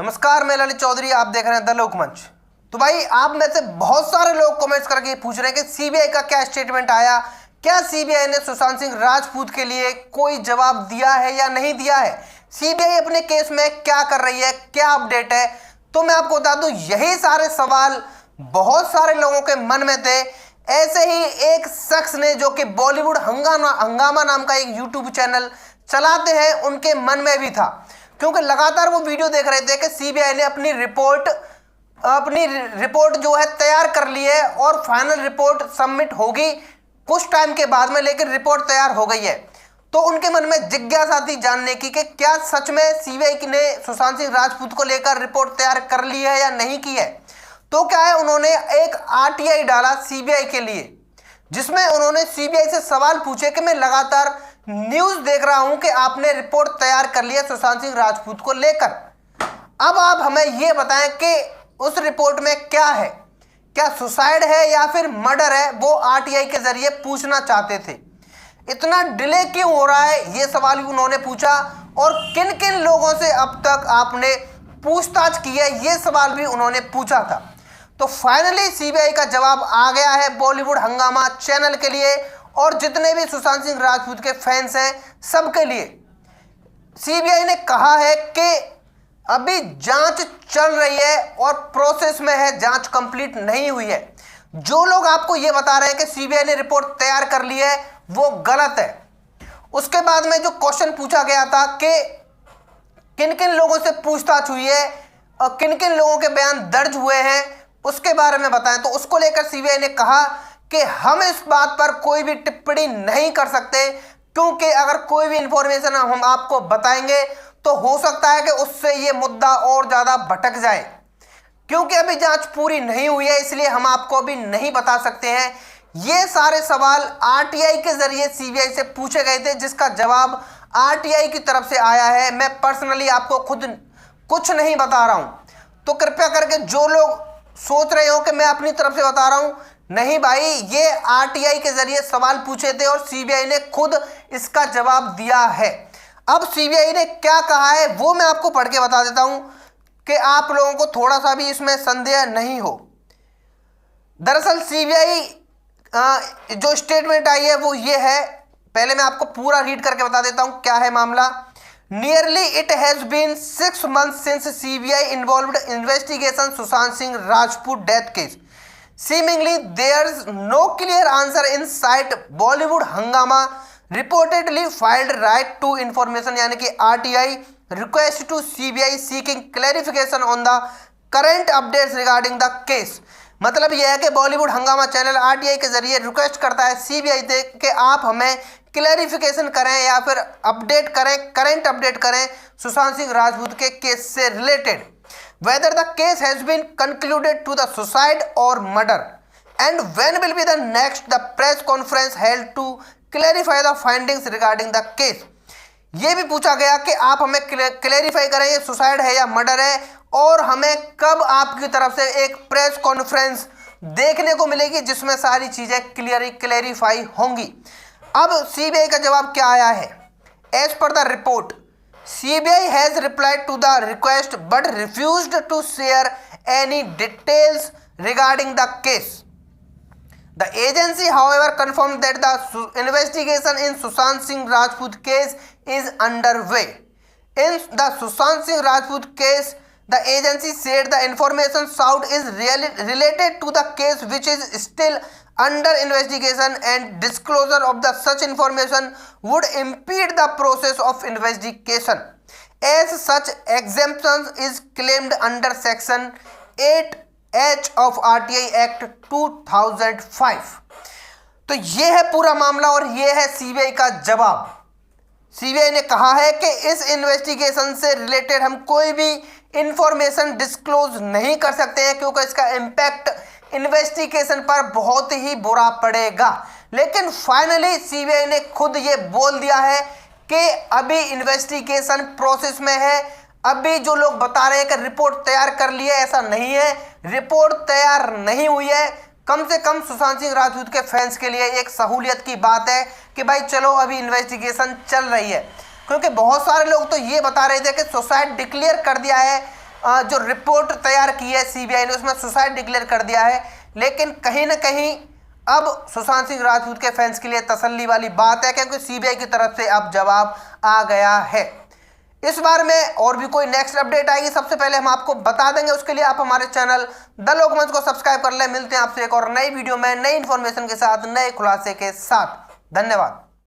नमस्कार, मैं ललित चौधरी, आप देख रहे हैं द लोकमंच। तो भाई, आप में से बहुत सारे लोग कमेंट्स करके पूछ रहे हैं कि सीबीआई का क्या स्टेटमेंट आया, क्या सीबीआई ने सुशांत सिंह राजपूत के लिए कोई जवाब दिया है या नहीं दिया है, सीबीआई अपने केस में क्या कर रही है, क्या अपडेट है। तो मैं आपको बता दूं, यही सारे सवाल बहुत सारे लोगों के मन में थे। ऐसे ही एक शख्स ने, जो कि बॉलीवुड हंगामा नाम का एक यूट्यूब चैनल चलाते हैं, उनके मन में भी था, क्योंकि लगातार वो वीडियो देख रहे थे कि सीबीआई ने अपनी रिपोर्ट जो है तैयार कर ली है और फाइनल रिपोर्ट सबमिट होगी कुछ टाइम के बाद में, लेकिन रिपोर्ट तैयार हो गई है। तो उनके मन में जिज्ञासा थी जानने की कि क्या सच में सीबीआई ने सुशांत सिंह राजपूत को लेकर रिपोर्ट तैयार कर ली है या नहीं की है। तो क्या है, उन्होंने एक आरटीआई डाला सीबीआई के लिए, जिसमें उन्होंने सीबीआई से सवाल पूछे कि मैं लगातार न्यूज देख रहा हूं कि आपने रिपोर्ट तैयार कर लिया सुशांत सिंह राजपूत को लेकर। अब आप हमें यह बताएं कि उस रिपोर्ट में क्या है, क्या सुसाइड है या फिर मर्डर है, वो आरटीआई के जरिए पूछना चाहते थे। इतना डिले क्यों हो रहा है, ये सवाल भी उन्होंने पूछा। और किन किन लोगों से अब तक आपने पूछताछ की है, ये सवाल भी उन्होंने पूछा था। तो फाइनली सीबीआई का जवाब आ गया है बॉलीवुड हंगामा चैनल के लिए और जितने भी सुशांत सिंह राजपूत के फैंस हैं सबके लिए। सीबीआई ने कहा है कि अभी जांच चल रही है और प्रोसेस में है, जांच कंप्लीट नहीं हुई है। जो लोग आपको यह बता रहे हैं कि सीबीआई ने रिपोर्ट तैयार कर ली है, वो गलत है। उसके बाद में जो क्वेश्चन पूछा गया था कि किन किन लोगों से पूछताछ हुई है और किन किन लोगों के बयान दर्ज हुए हैं, उसके बारे में बताएं। तो उसको लेकर सीबीआई ने कहा कि हम इस बात पर कोई भी टिप्पणी नहीं कर सकते, क्योंकि अगर कोई भी इंफॉर्मेशन हम आपको बताएंगे तो हो सकता है कि उससे ये मुद्दा और ज़्यादा भटक जाए। क्योंकि अभी जांच पूरी नहीं हुई है, इसलिए हम आपको अभी नहीं बता सकते हैं। ये सारे सवाल आरटीआई के जरिए सीबीआई से पूछे गए थे, जिसका जवाब आरटीआई की तरफ से आया है। मैं पर्सनली आपको खुद कुछ नहीं बता रहा हूँ। तो कृपया करके जो लोग सोच रहे हो कि मैं अपनी तरफ से बता रहा हूँ, नहीं भाई, ये आरटीआई के जरिए सवाल पूछे थे और सीबीआई ने खुद इसका जवाब दिया है। अब सीबीआई ने क्या कहा है वो मैं आपको पढ़ के बता देता हूं कि आप लोगों को थोड़ा सा भी इसमें संदेह नहीं हो। दरअसल सीबीआई जो स्टेटमेंट आई है वो ये है, पहले मैं आपको पूरा रीड करके बता देता हूं क्या है मामला। Nearly it has been 6 months since CBI involved investigation Sushant Singh Rajput death case. Seemingly there's no clear answer in sight. Bollywood Hangama reportedly filed right to information यानी कि RTI request to CBI seeking clarification on the current updates regarding the case. मतलब यह है कि बॉलीवुड हंगामा channel RTI के जरिए request करता है सीबीआई से कि आप हमें क्लैरिफिकेशन करें या फिर अपडेट करें, करंट अपडेट करें सुशांत सिंह राजपूत के केस से related. Whether the case has been concluded to the suicide और murder and when will be the next the press conference held to clarify the findings regarding the case. ये भी पूछा गया कि आप हमें क्लैरिफाई करें ये सुसाइड है या मर्डर है, और हमें कब आपकी तरफ से एक प्रेस कॉन्फ्रेंस देखने को मिलेगी जिसमें सारी चीज़ें क्लैरिफाई होंगी। अब सीबीआई का जवाब क्या आया है। As per the report CBI has replied to the request but refused to share any details regarding the case. The agency, however, confirmed that the investigation in Sushant Singh Rajput case is underway. In the Sushant Singh Rajput case, the agency said the information sought is related to the case which is still under investigation, and disclosure of the such information would impede the process of investigation. As such, exemption is claimed under Section 8H of RTI Act 2005। तो ये है पूरा मामला और ये है CBI का जवाब। सीबीआई ने कहा है कि इस इन्वेस्टिगेशन से रिलेटेड हम कोई भी इंफॉर्मेशन डिस्क्लोज नहीं कर सकते हैं, क्योंकि इसका इम्पैक्ट इन्वेस्टिगेशन पर बहुत ही बुरा पड़ेगा। लेकिन फाइनली सीबीआई ने खुद ये बोल दिया है कि अभी इन्वेस्टिगेशन प्रोसेस में है। अभी जो लोग बता रहे हैं कि रिपोर्ट तैयार कर ली है, ऐसा नहीं है, रिपोर्ट तैयार नहीं हुई है। कम से कम सुशांत सिंह राजपूत के फैंस के लिए एक सहूलियत की बात है कि भाई चलो अभी इन्वेस्टिगेशन चल रही है, क्योंकि बहुत सारे लोग तो ये बता रहे थे कि सुसाइड डिक्लेयर कर दिया है, जो रिपोर्ट तैयार की है सीबीआई ने उसमें सुसाइड डिक्लेयर कर दिया है। लेकिन कहीं ना कहीं अब सुशांत सिंह राजपूत के फैंस के लिए तसल्ली वाली बात है, क्योंकि सीबीआई की तरफ से अब जवाब आ गया है। इस बार में और भी कोई नेक्स्ट अपडेट आएगी सबसे पहले हम आपको बता देंगे। उसके लिए आप हमारे चैनल द लोकमंच को सब्सक्राइब कर लें। मिलते हैं आपसे एक और नई वीडियो में नई इंफॉर्मेशन के साथ, नए खुलासे के साथ। धन्यवाद।